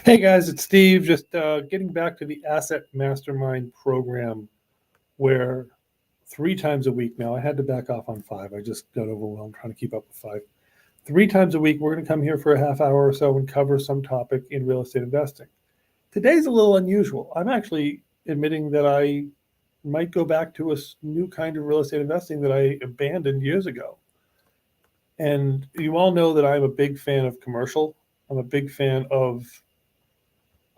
Hey guys, it's Steve. Just getting back to the Asset Mastermind program where 3 times a week now, I had to back off on five. I just got overwhelmed trying to keep up with five. 3 times a week, we're going to come here for a half hour or so and cover some topic in real estate investing. Today's a little unusual. I'm actually admitting that I might go back to a new kind of real estate investing that I abandoned years ago. And you all know that I'm a big fan of commercial. I'm a big fan of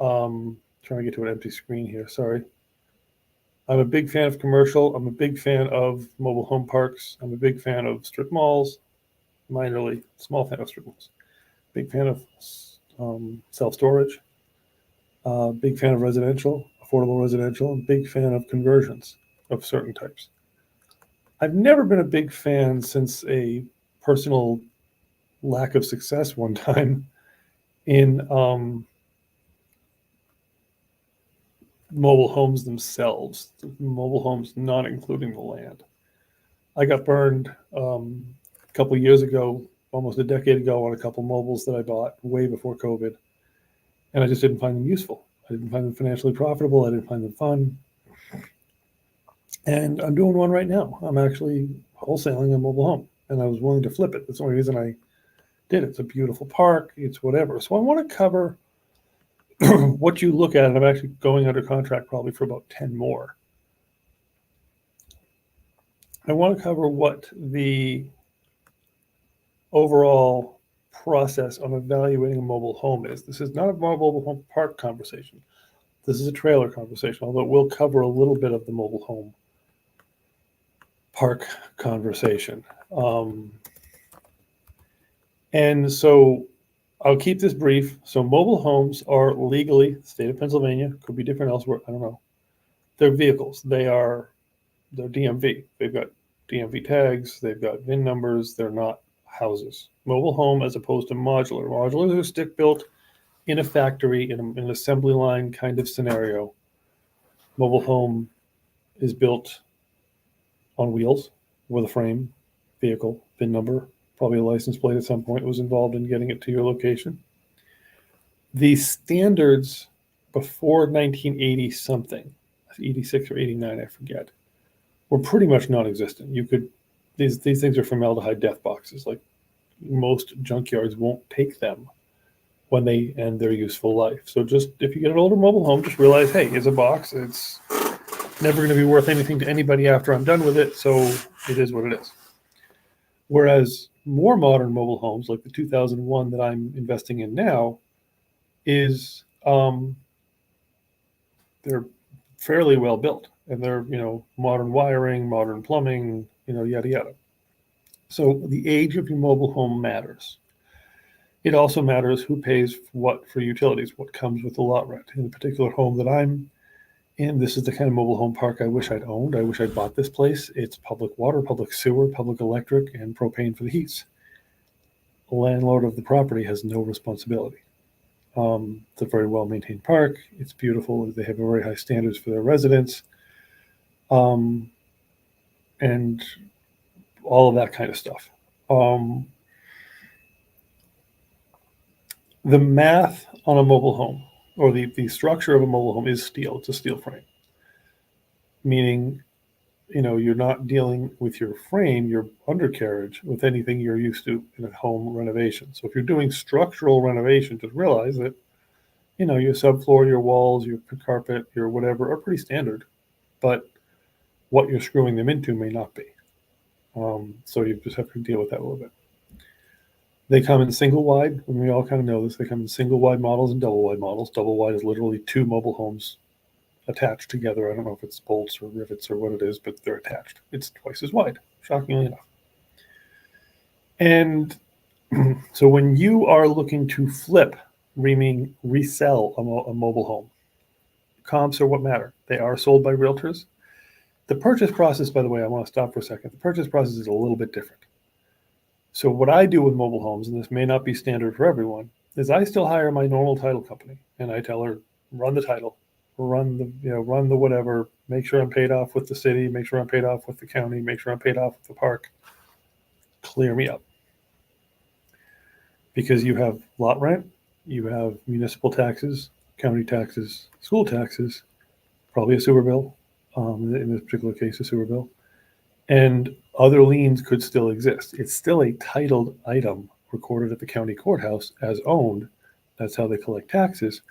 trying to get to an empty screen here. Sorry. I'm a big fan of commercial. I'm a big fan of mobile home parks. I'm a big fan of strip malls. Minorly small fan of strip malls. Big fan of self storage. Big fan of residential, affordable residential. And big fan of conversions of certain types. I've never been a big fan since a personal lack of success one time in mobile homes themselves, mobile homes not including the land. I got burned a couple of years ago, almost a decade ago, on a couple mobiles that I bought way before COVID, and I just didn't find them useful. I didn't find them financially profitable. I didn't find them fun. And I'm doing one right now. I'm actually wholesaling a mobile home, and I was willing to flip it. That's the only reason I did it. It's a beautiful park. It's whatever. So I want to cover what you look at, and I'm actually going under contract probably for about 10 more. I want to cover what the overall process on evaluating a mobile home is. This is not a mobile home park conversation. This is a trailer conversation, although we'll cover a little bit of the mobile home park conversation. And so I'll keep this brief. So mobile homes are legally, state of Pennsylvania, could be different elsewhere, I don't know. They're vehicles. They're DMV. They've got DMV tags, they've got VIN numbers, they're not houses. Mobile home as opposed to modular. Modular is stick built in a factory, in an assembly line kind of scenario. Mobile home is built on wheels with a frame, vehicle, VIN number, probably a license plate at some point was involved in getting it to your location. The standards before 1980 something, 86 or 89, I forget, were pretty much non-existent. You could these things are formaldehyde death boxes. Like most junkyards won't take them when they end their useful life. So just if you get an older mobile home, just realize, hey, it's a box. It's never going to be worth anything to anybody after I'm done with it. So it is what it is. Whereas more modern mobile homes, like the 2001 that I'm investing in now, is they're fairly well built, and they're modern wiring, modern plumbing, yada yada. So the age of your mobile home matters. It also matters who pays what for utilities, what comes with the lot rent. In the particular home that I'm in, this is the kind of mobile home park I wish I'd owned. I wish I'd bought this place. It's public water, public sewer, public electric, and propane for the heats. The landlord of the property has no responsibility. It's a very well-maintained park. It's beautiful. They have very high standards for their residents, and all of that kind of stuff. The math on a mobile home, or the structure of a mobile home, is steel. It's a steel frame, meaning you're not dealing with your frame, your undercarriage, with anything you're used to in a home renovation. So if you're doing structural renovation, just realize that your subfloor, your walls, your carpet, your whatever are pretty standard, but what you're screwing them into may not be. So you just have to deal with that a little bit. They come in single wide, and we all kind of know this. They come in single wide models and double wide models. Double wide is literally two mobile homes attached together. I don't know if it's bolts or rivets or what it is, but they're attached. It's twice as wide, shockingly enough. And so when you are looking to flip, meaning resell a mobile home, comps are what matter. They are sold by realtors. The purchase process, by the way, I want to stop for a second. The purchase process is a little bit different. So what I do with mobile homes, and this may not be standard for everyone, is I still hire my normal title company, and I tell her, run the title, run the whatever, make sure I'm paid off with the city, make sure I'm paid off with the county, make sure I'm paid off with the park. Clear me up. Because you have lot rent, You have municipal taxes, county taxes, school taxes, probably a sewer bill, in this particular case, a sewer bill, and other liens could still exist. It's still a titled item recorded at the county courthouse as owned. That's how they collect taxes.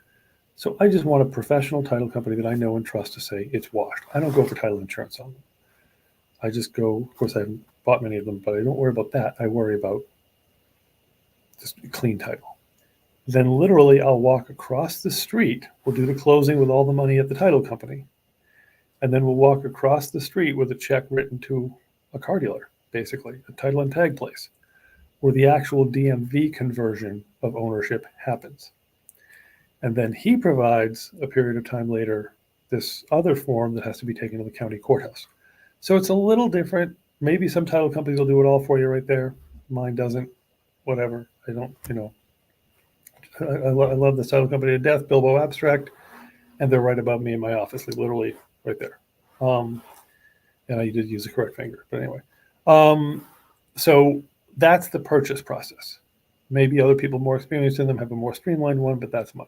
So I just want a professional title company that I know and trust to say it's washed. I don't go for title insurance on them. I just go, of course, I haven't bought many of them, but I don't worry about that. I worry about just clean title. Then literally I'll walk across the street. We'll do the closing with all the money at the title company. And then we'll walk across the street with a check written to a car dealer, basically, a title and tag place, where the actual DMV conversion of ownership happens. And then he provides a period of time later this other form that has to be taken to the county courthouse. So it's a little different. Maybe some title companies will do it all for you right there. Mine doesn't. Whatever. I don't, I love this title company to death, Bilbo Abstract, and they're right above me in my office, literally right there. And I did use the correct finger, but anyway. So that's the purchase process. Maybe other people more experienced in them have a more streamlined one, but that's mine.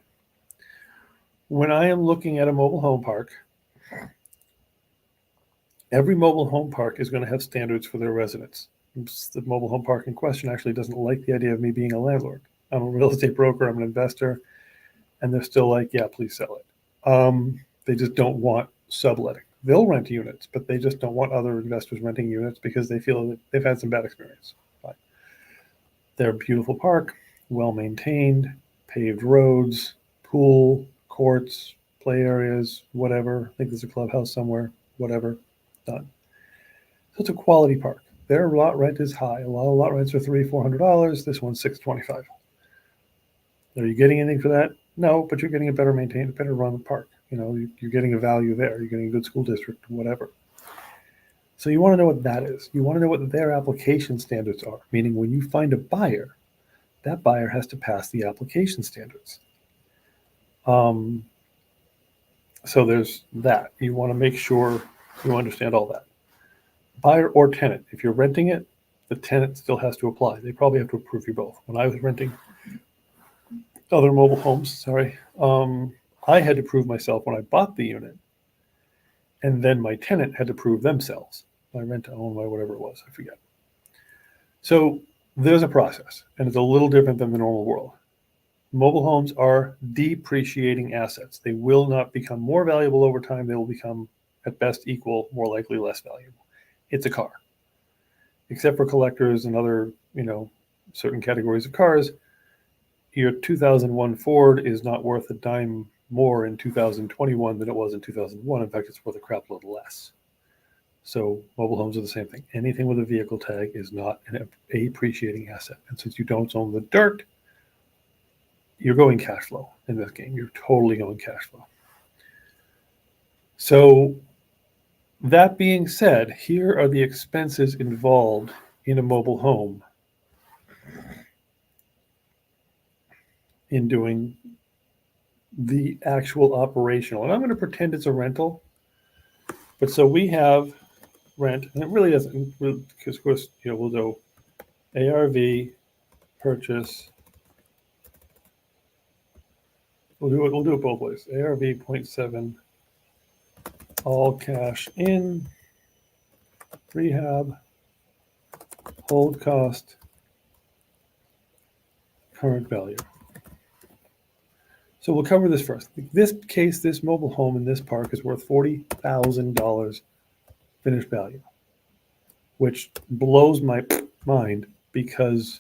When I am looking at a mobile home park, every mobile home park is going to have standards for their residents. The mobile home park in question actually doesn't like the idea of me being a landlord. I'm a real estate broker, I'm an investor, and they're still like, yeah, please sell it. They just don't want subletting. They'll rent units, but they just don't want other investors renting units because they feel that they've had some bad experience. Fine. They're a beautiful park, well-maintained, paved roads, pool, courts, play areas, whatever. I think there's a clubhouse somewhere, whatever, done. So it's a quality park. Their lot rent is high. A lot of lot rents are $300-$400. This one's $625. Are you getting anything for that? No, but you're getting a better maintained, better run park. You're getting a value there. You're getting a good school district, whatever. So you want to know what that is. You want to know what their application standards are, meaning when you find a buyer, that buyer has to pass the application standards. So there's that. You want to make sure you understand all that. Buyer or tenant. If you're renting it, the tenant still has to apply. They probably have to approve you both. When I was renting other mobile homes, I had to prove myself when I bought the unit, and then my tenant had to prove themselves. My rent to own, my whatever it was, I forget. So there's a process, and it's a little different than the normal world. Mobile homes are depreciating assets. They will not become more valuable over time. They will become, at best, equal, more likely less valuable. It's a car. Except for collectors and other, certain categories of cars, your 2001 Ford is not worth a dime more in 2021 than it was in 2001. In fact, it's worth a crap load less. So mobile homes are the same thing. Anything with a vehicle tag is not an appreciating asset. And since you don't own the dirt, you're going cash flow in this game. You're totally going cash flow. So that being said, here are the expenses involved in a mobile home in doing the actual operational. And I'm going to pretend it's a rental. But so we have rent, and it really doesn't, because of course, we'll do ARV, purchase. We'll do it both ways. ARV 0.7, all cash in, rehab, hold cost, current value. So we'll cover this first. This case, this mobile home in this park is worth $40,000 finished value, which blows my mind because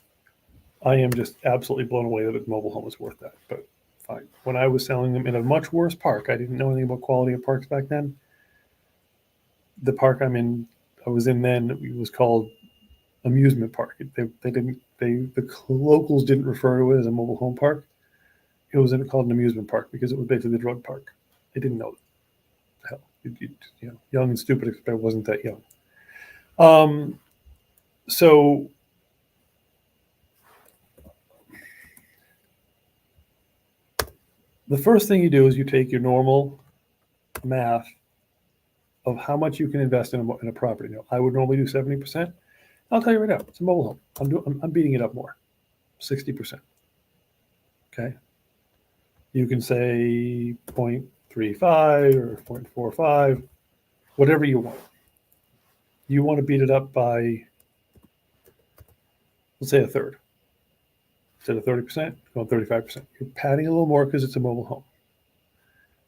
I am just absolutely blown away that a mobile home is worth that. But fine. When I was selling them in a much worse park, I didn't know anything about quality of parks back then. The park I was in then, it was called amusement park. The locals didn't refer to it as a mobile home park. It was called an amusement park because it was basically a drug park. They didn't know that. Hell, young and stupid, but I wasn't that young. So the first thing you do is you take your normal math of how much you can invest in a property. Now, I would normally do 70%. I'll tell you right now, it's a mobile home. I'm beating it up more, 60%. Okay, You can say 0.35 or 0.45, whatever you want. You want to beat it up by, let's say, a third. Instead of 30%, going 35%. You're padding a little more because it's a mobile home.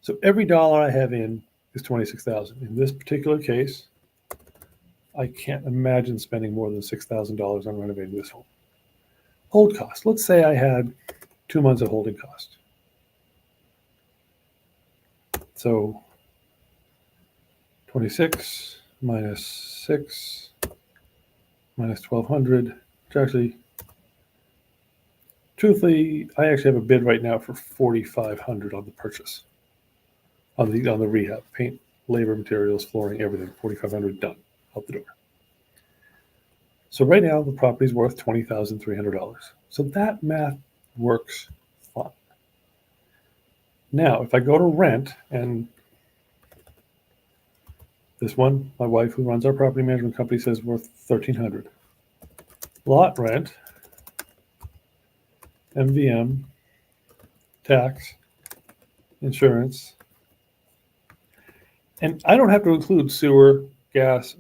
So every dollar I have in is $26,000. In this particular case, I can't imagine spending more than $6,000 on renovating this home. Hold cost. Let's say I had 2 months of holding cost. So 26 minus 6 minus 1,200, which actually, truthfully, I actually have a bid right now for 4,500 on the purchase, on the rehab, paint, labor, materials, flooring, everything. 4,500 done, out the door. So right now the property's worth $20,300. So that math works fine. Now, if I go to rent, and this one, my wife who runs our property management company says worth $1,300. Lot rent, MVM, tax, insurance, and I don't have to include sewer, gas,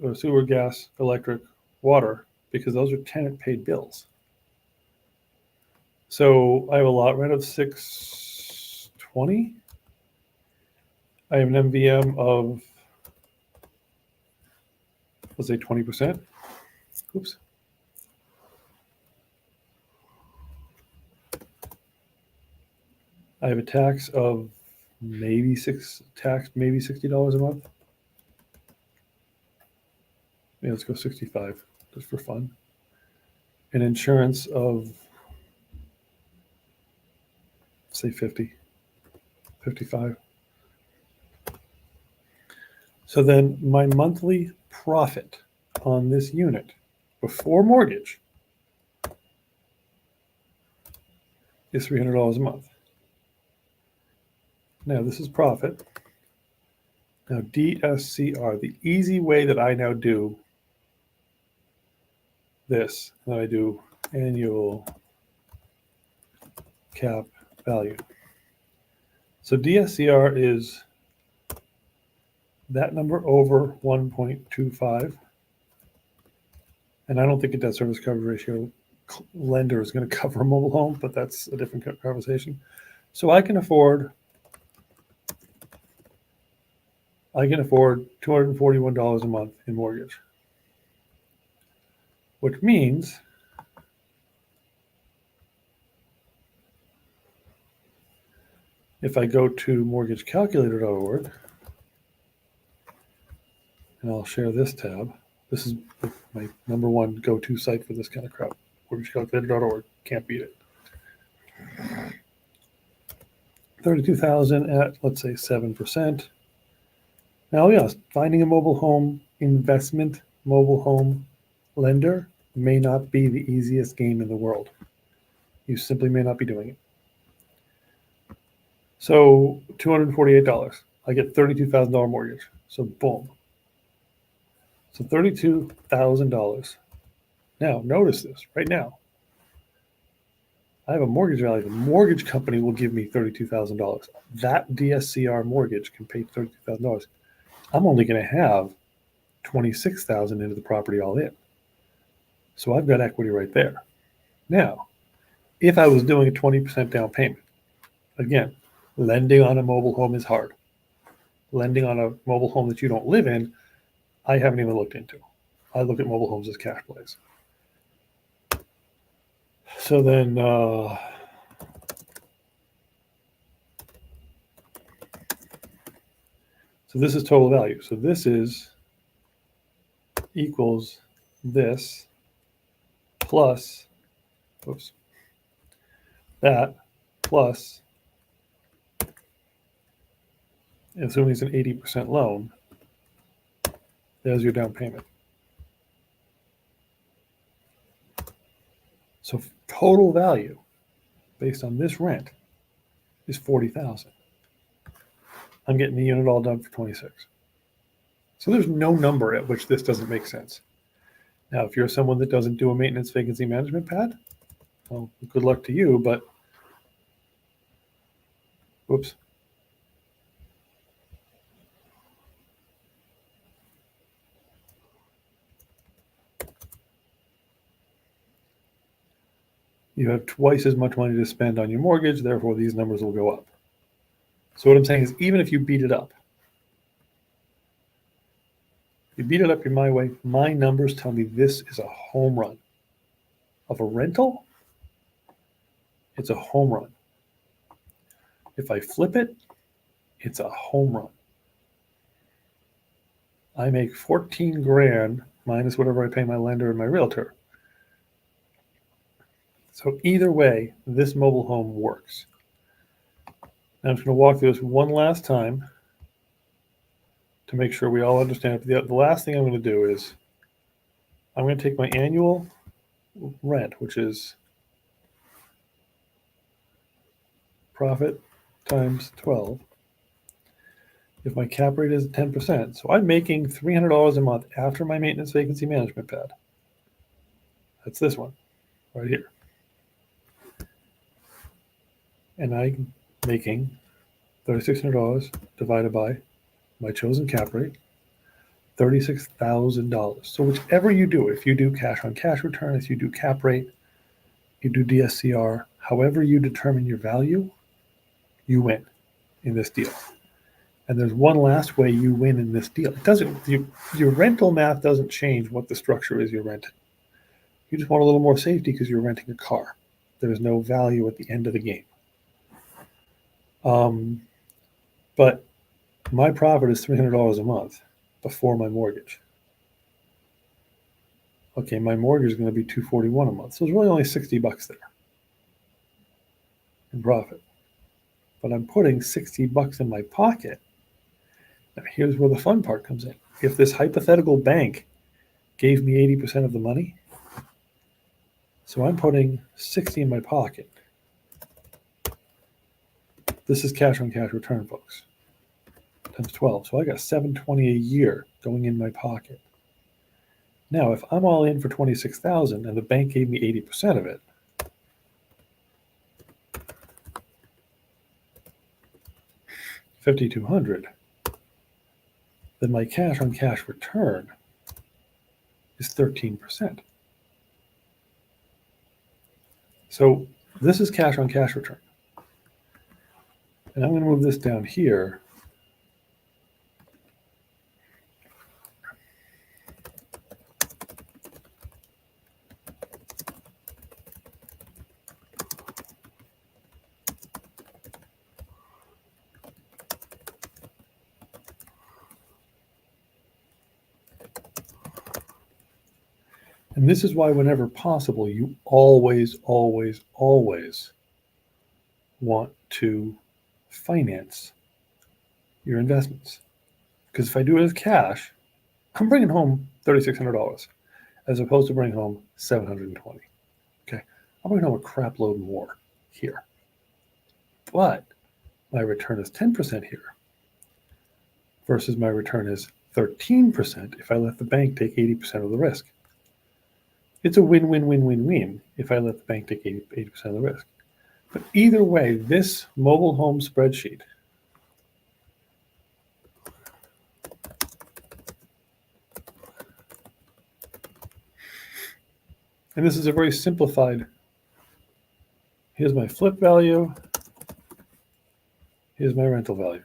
electric, water, because those are tenant paid bills. So I have a lot rent of $620. I have an MVM of, let's say, 20%. Oops. I have a tax of maybe $60 a month. Yeah, let's go 65 just for fun. An insurance of, say, 50, 55. So then my monthly profit on this unit before mortgage is $300 a month. Now this is profit. Now DSCR, the easy way that I now do this, that I do annual cap value. So DSCR is that number over 1.25. And I don't think a debt service coverage ratio lender is going to cover a mobile home, but that's a different conversation. So I can afford $241 a month in mortgage, which means if I go to mortgagecalculator.org, and I'll share this tab. This is my number one go-to site for this kind of crap. Mortgagecalculator.org, can't beat it. 32,000 at, let's say, 7%. Now, yes, finding a mobile home lender may not be the easiest game in the world. You simply may not be doing it. So $248, I get $32,000 mortgage. So boom. So $32,000. Now, notice this right now. I have a mortgage value. The mortgage company will give me $32,000. That DSCR mortgage can pay $32,000. I'm only going to have $26,000 into the property all in. So I've got equity right there. Now, if I was doing a 20% down payment, again, lending on a mobile home is hard. Lending on a mobile home that you don't live in, I haven't even looked into. I look at mobile homes as cash plays. So then, so this is total value. So this is equals this plus, oops, that plus, assuming it's an 80% loan, there's your down payment. So total value based on this rent is $40,000. I'm getting the unit all done for 26. So there's no number at which this doesn't make sense. Now, if you're someone that doesn't do a maintenance vacancy management pad, well, good luck to you, but Whoops. You have twice as much money to spend on your mortgage, therefore these numbers will go up. So what I'm saying is, even if you beat it up, your my way, my numbers tell me this is a home run. Of a rental, it's a home run. If I flip it, it's a home run. I make 14 grand minus whatever I pay my lender and my realtor. So either way, this mobile home works. Now I'm just going to walk through this one last time to make sure we all understand. The last thing I'm going to do is I'm going to take my annual rent, which is profit times 12. If my cap rate is 10%, so I'm making $300 a month after my maintenance vacancy management pad. That's this one right here. And I'm making $3,600 divided by my chosen cap rate, $36,000. So whichever you do, if you do cash on cash return, if you do cap rate, you do DSCR, however you determine your value, you win in this deal. And there's one last way you win in this deal. It doesn't, your rental math doesn't change what the structure is you're renting. You just want a little more safety because you're renting a car. There's no value at the end of the game. But my profit is $300 a month before my mortgage. Okay, my mortgage is going to be $241 a month. So there's really only $60 there in profit. But I'm putting $60 in my pocket. Now here's where the fun part comes in. If this hypothetical bank gave me 80% of the money, so I'm putting 60 in my pocket. This is cash on cash return, folks. Times 12. So I got $720 a year going in my pocket. Now, if I'm all in for $26,000 and the bank gave me 80% of it, $5,200, then my cash on cash return is 13%. So this is cash on cash return. And I'm going to move this down here. And this is why whenever possible, you always, always, always want to finance your investments. Because if I do it as cash, I'm bringing home $3,600 as opposed to bringing home $720. Okay, I'm bringing home a crap load more here. But my return is 10% here versus my return is 13% if I let the bank take 80% of the risk. It's a win-win-win-win-win if I let the bank take 80% of the risk. But either way, this mobile home spreadsheet and this is a very simplified, here's my flip value, here's my rental value.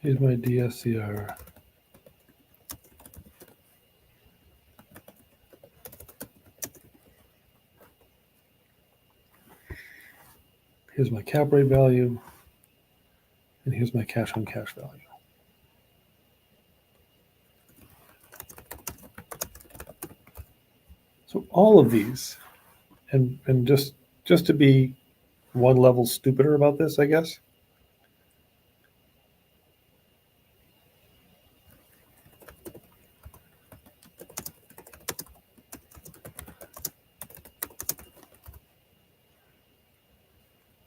Here's my DSCR. Here's my cap rate value. And here's my cash on cash value. So all of these, and just to be one level stupider about this, I guess,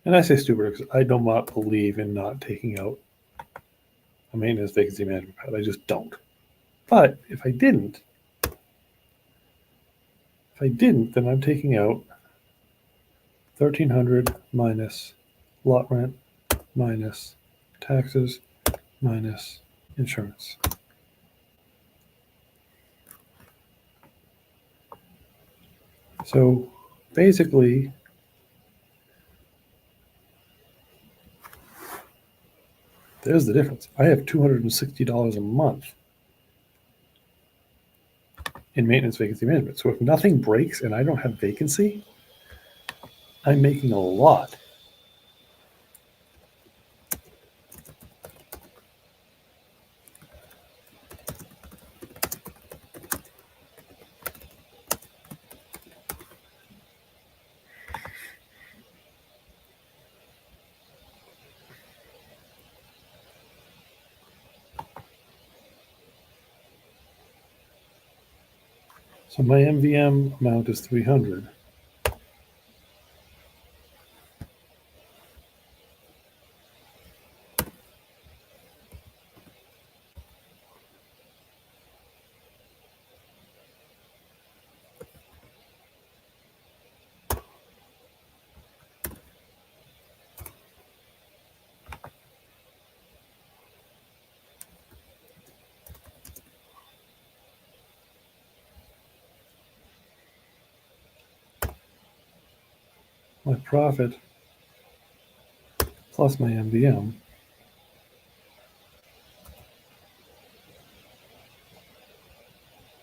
And I say stupid because I do not believe in not taking out a maintenance vacancy management pad. I just don't. But if I didn't, then I'm taking out 1,300 minus lot rent minus taxes minus insurance. So basically, there's the difference. I have $260 a month in maintenance vacancy management. So if nothing breaks and I don't have vacancy, I'm making a lot. So my MVM amount is 300. My profit plus my MVM.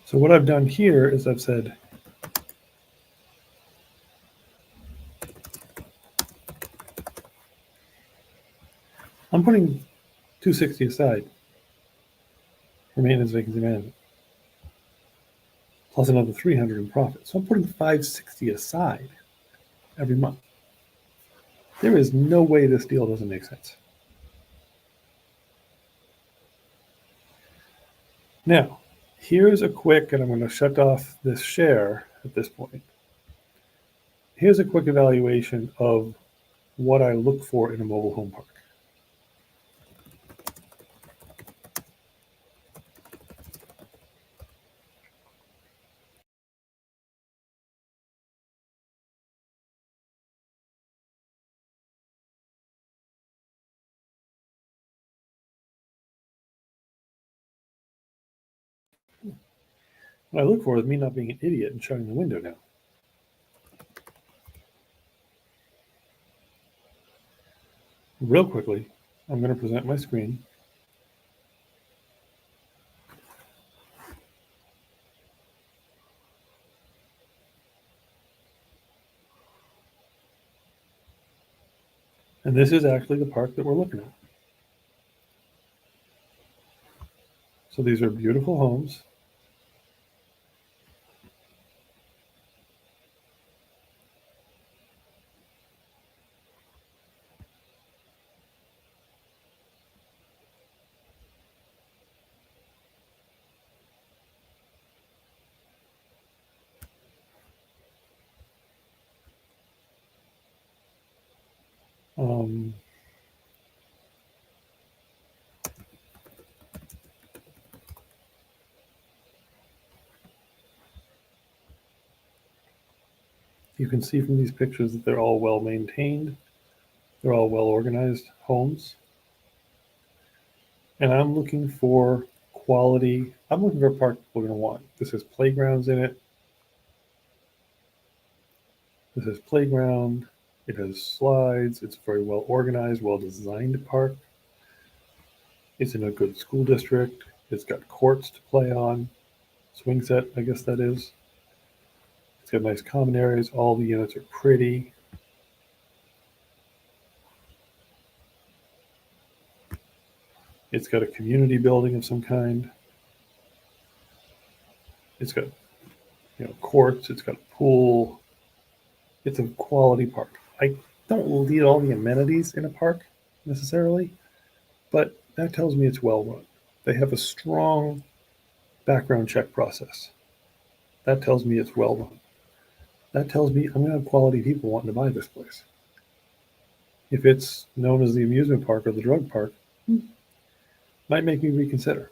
So what I've done here is I've said, I'm putting 260 aside for maintenance vacancy management, plus another 300 in profit. So I'm putting 560 aside every month. There is no way this deal doesn't make sense. Now, here's a quick, and I'm going to shut off this share at this point. Here's a quick evaluation of what I look for in a mobile home park. What I look for is me not being an idiot and shutting the window down. Real quickly, I'm going to present my screen. And this is actually the park that we're looking at. So these are beautiful homes. You can see from these pictures that they're all well maintained. They're all well organized homes. And I'm looking for quality. I'm looking for a park we're going to want. This has playgrounds in it. This has playground. It has slides. It's very well organized, well designed park. It's in a good school district. It's got courts to play on. Swing set, I guess that is. It's got nice common areas. All the units are pretty. It's got a community building of some kind. It's got, courts. It's got a pool. It's a quality park. I don't need all the amenities in a park necessarily, but that tells me it's well run. They have a strong background check process. That tells me it's well run. That tells me I'm going to have quality people wanting to buy this place. If it's known as the amusement park or the drug park, might make me reconsider.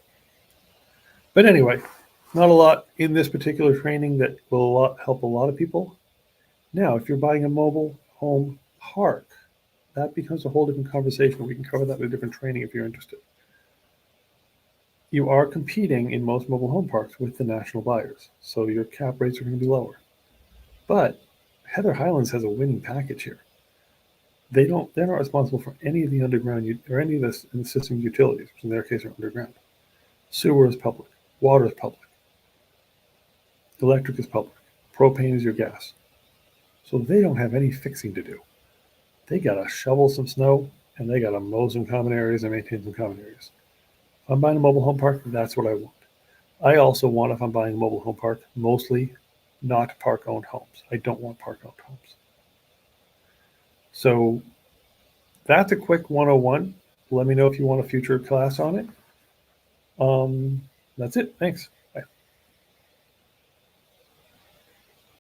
But anyway, not a lot in this particular training that will help a lot of people. Now, if you're buying a mobile home park, that becomes a whole different conversation. We can cover that in a different training if you're interested. You are competing in most mobile home parks with the national buyers, so your cap rates are going to be lower. But Heather Highlands has a winning package here. They're not responsible for any of the underground or any of the system utilities, which in their case are underground. Sewer is public, water is public, electric is public, propane is your gas. So they don't have any fixing to do. They got to shovel some snow and they got to mow some common areas and maintain some common areas. If I'm buying a mobile home park, that's what I want. I also want, if I'm buying a mobile home park, mostly not park-owned homes. I don't want park-owned homes. So that's a quick 101. Let me know if you want a future class on it. That's it. Thanks.